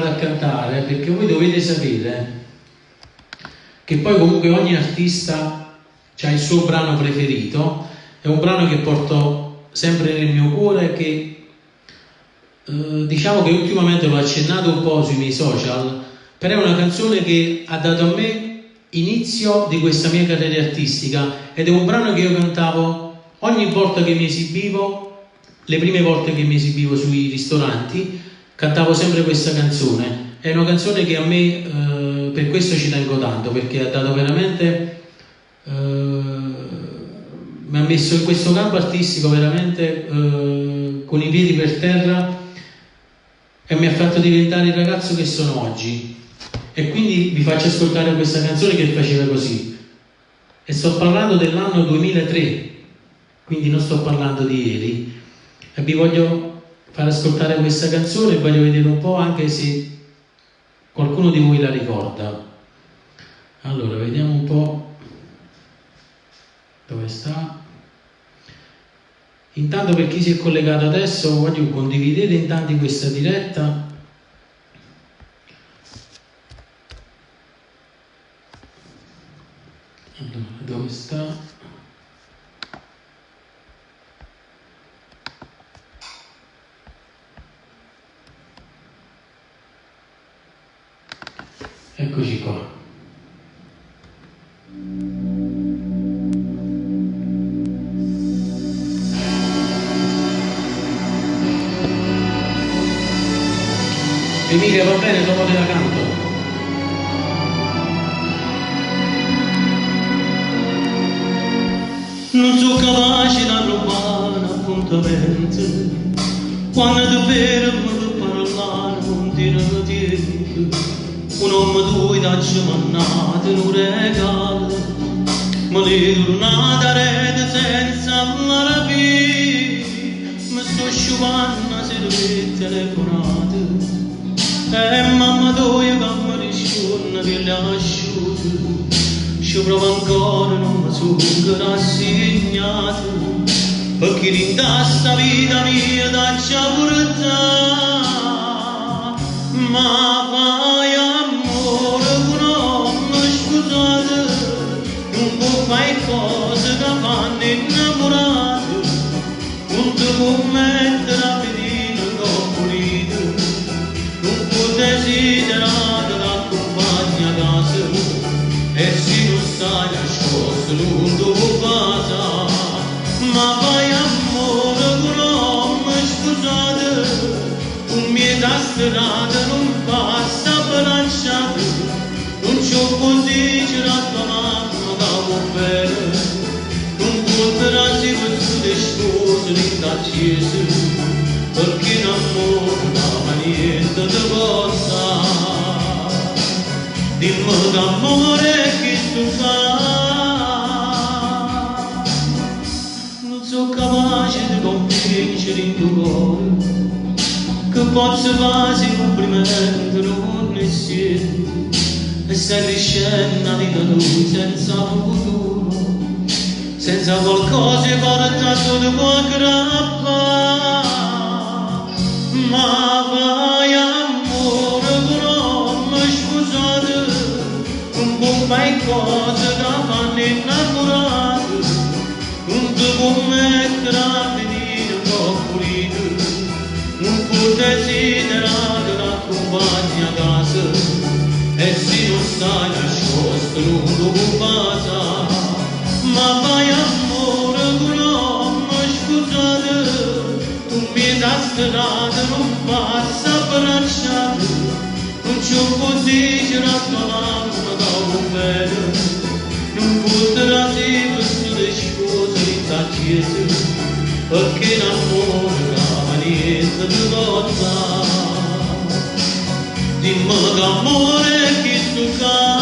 a cantare, perché voi dovete sapere che poi comunque ogni artista ha il suo brano preferito. È un brano che porto sempre nel mio cuore, che diciamo che ultimamente l'ho accennato un po' sui miei social, però è una canzone che ha dato a me inizio di questa mia carriera artistica, ed è un brano che io cantavo ogni volta che mi esibivo. Le prime volte che mi esibivo sui ristoranti cantavo sempre questa canzone. È una canzone che a me, per questo ci tengo tanto, perché ha dato veramente, mi ha messo in questo campo artistico veramente con i piedi per terra, e mi ha fatto diventare il ragazzo che sono oggi. E quindi vi faccio ascoltare questa canzone che faceva così, e sto parlando dell'anno 2003, quindi non sto parlando di ieri, e vi voglio far ascoltare questa canzone e voglio vedere un po' anche se qualcuno di voi la ricorda. Allora, vediamo un po' dove sta. Intanto, per chi si è collegato adesso, voglio condividere intanto questa diretta. Allora, dove sta? Eccoci qua. Emilia, va bene, dopo te la canto. Non sono capace di rubare un appuntamento, quando davvero mi parlare non dire niente. Un uomo due dacci mannato in un regalo, ma le tornate a rete senza la rapire. Mi sto sciupando se dovete telefonate, e mamma tua che mi risponde che le asciugo. Ci provo ancora, non mi sono rassegnato, perché in questa vita mia dacci a portare. Ma fai amore con uomini scusate, non può fare cose che fanno innamorati, non ti può mettere a vedere con pulito, non può desiderare da compagna a casa, e se non stai nascosto non ti può passare. Ma fai amore con uomini scusate, un mio strada non passa bilanciato, non c'ho così la tua mamma da un bene, non porterasi questo discorso in da chiesa, perché in amore non niente ti possa. Dimmi d'amore che tu fai, non sono capace di convincere in tuo cuore che posso fare un complimento non insieme, e stai crescendo la vita tua senza futuro, senza qualcosa che porta sotto può aggrappare. Ma fai amore con uomini scusate, non può fare cose che fanno innamorati, non ti può mettere a venire un po' pulito, non può desiderare la compagna a casa, e se non stai nascosto non lo può passare. Ma fai amore con uomini scusate, tu mi dai strada non passa abbracciato, non c'ho così la tua mamma da un bene, non porterasi questo discorso in ta chiesa, perché l'amore niente ti possa. Dimmi d'amore che tu fai.